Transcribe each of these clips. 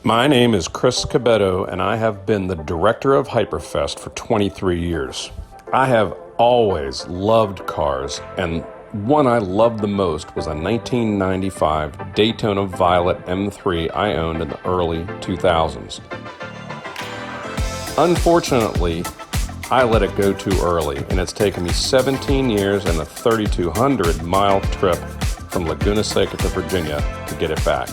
My name is Chris Cobetto, and I have been the director of HyperFest for 23 years. I have always loved cars, and one I loved the most was a 1995 Daytona Violet M3 I owned in the early 2000s. Unfortunately, I let it go too early, and it's taken me 17 years and a 3,200-mile trip from Laguna Seca to Virginia to get it back.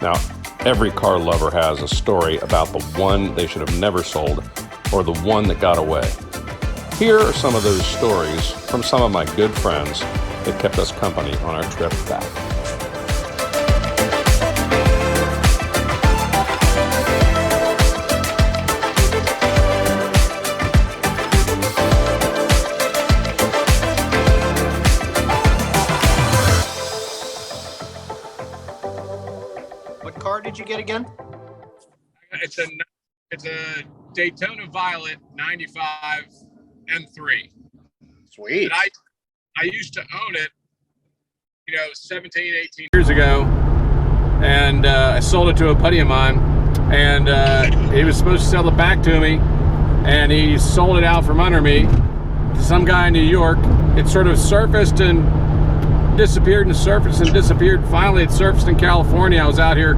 Now, every car lover has a story about the one they should have never sold or the one that got away. Here are some of those stories from some of my good friends that kept us company on our trip back. What car did you get again? It's a Daytona Violet 95 M3. Sweet. And I used to own it, 17, 18 years ago, and I sold it to a buddy of mine, and he was supposed to sell it back to me, and he sold it out from under me to some guy in New York. It sort of surfaced and disappeared and surfaced and disappeared. Finally, it surfaced in California. I was out here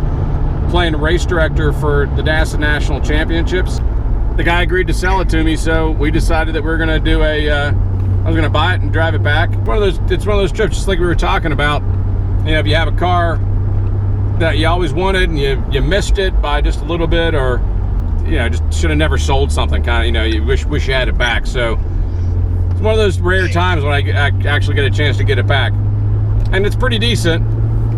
playing race director for the DASA National Championships. The guy agreed to sell it to me, so we decided that we were going to do I was going to buy it and drive it back. It's one of those trips, just like we were talking about. If you have a car that you always wanted and you missed it by just a little bit, or just should have never sold something, kind of, you wish you had it back. So it's one of those rare times when I actually get a chance to get it back, and it's pretty decent.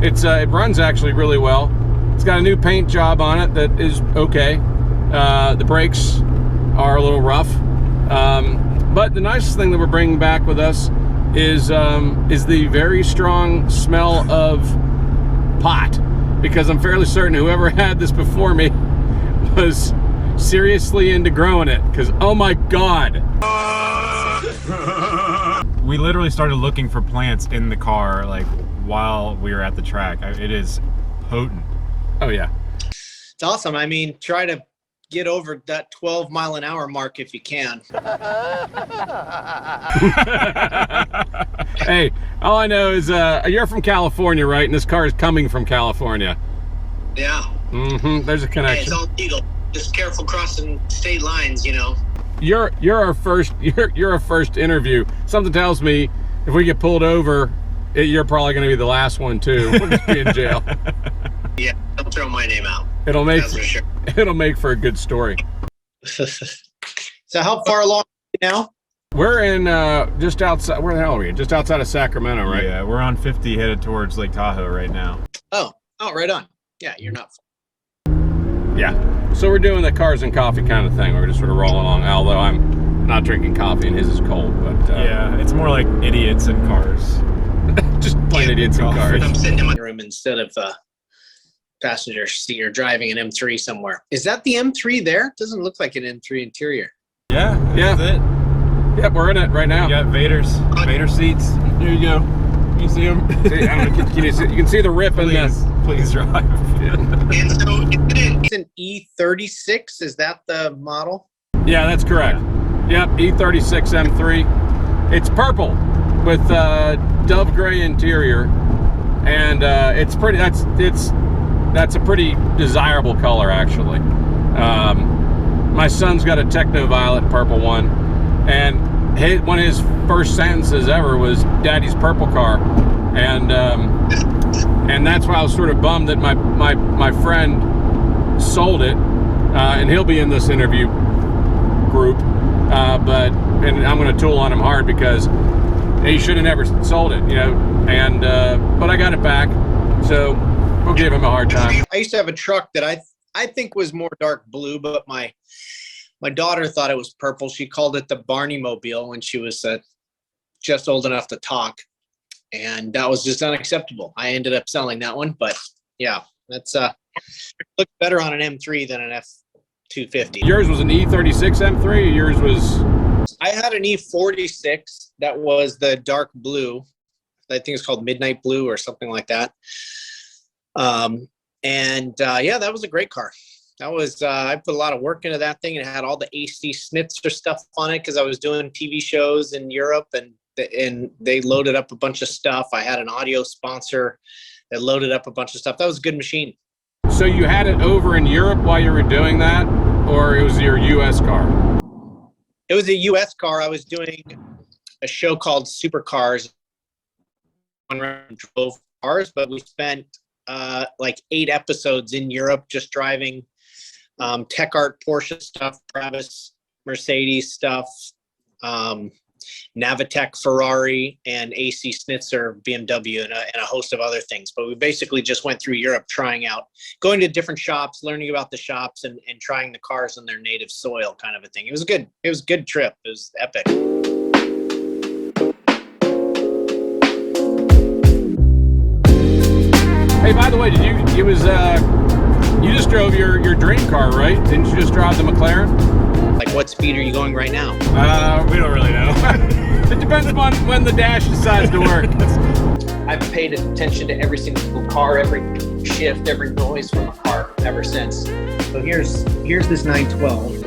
It runs actually really well. It's got a new paint job on it that is okay. The brakes are a little rough, but the nicest thing that we're bringing back with us is the very strong smell of pot, because I'm fairly certain whoever had this before me was seriously into growing it, because oh my god. We literally started looking for plants in the car while we were at the track. It is potent. Oh yeah, It's awesome. I mean, try to get over that 12-mile-an-hour mark if you can. Hey, all I know is you're from California, right? And this car is coming from California. Yeah. Mm-hmm. There's a Hey, connection. it's all legal. Just careful crossing state lines, You're our first. You're our first interview. Something tells me if we get pulled over, you're probably going to be the last one too. We'll just be in jail. Yeah, don't throw my name out. It'll make That's for sure. it'll make for a good story. So how far along are you now? We're in just outside. Where the hell are we? Just outside of Sacramento, right? Yeah, we're on 50 headed towards Lake Tahoe right now. Oh, right on. Yeah, you're not. Yeah. So we're doing the cars and coffee kind of thing. We're just sort of rolling along. Although I'm not drinking coffee and his is cold, but Yeah, it's more like idiots in cars. just plain idiots in cars. I'm sitting in my room instead of passenger seat or driving an M3 somewhere. Is that the M3 there? Doesn't look like an M3 interior. Yeah, Yeah. that's it. Yep, we're in it right now. You got Vader seats. Here you go. You see them? You can see the rip in this. Please drive. And so it's an E36. Is that the model? Yeah, that's correct. Yep, E36 M3. It's purple with dove gray interior, and it's pretty. That's a pretty desirable color, actually. My son's got a Techno Violet purple one, and one of his first sentences ever was "Daddy's purple car," and that's why I was sort of bummed that my friend sold it, and he'll be in this interview group. But I'm going to tool on him hard because he should have never sold it, And but I got it back, so we'll give him a hard time. I used to have a truck that I think was more dark blue, but my daughter thought it was purple. She called it the Barney Mobile when she was just old enough to talk, and that was just unacceptable. I ended up selling that one, but yeah, that's looks better on an M3 than an F250. Yours was an E36 M3. Yours was. I had an E46 that was the dark blue. I think it's called Midnight Blue or something like that. And yeah, that was a great car. That was, I put a lot of work into that thing. It had all the AC Schnitzer stuff on it because I was doing TV shows in Europe, and they loaded up a bunch of stuff. I had an audio sponsor that loaded up a bunch of stuff. That was a good machine. So you had it over in Europe while you were doing that, or it was your US car? It was a US car. I was doing a show called Supercars. Drove cars, but we spent like 8 episodes in Europe just driving Tech Art Porsche stuff, Travis Mercedes stuff, Navitec Ferrari, and AC Schnitzer BMW, and a host of other things. But we basically just went through Europe trying out, going to different shops, learning about the shops, and trying the cars on their native soil, kind of a thing. It was a good trip. It was epic. Hey, by the way, you just drove your dream car, right? Didn't you just drive the McLaren? Like, what speed are you going right now? We don't really know. It depends upon when the dash decides to work. I've paid attention to every single car, every shift, every noise from a car ever since. So here's this 912.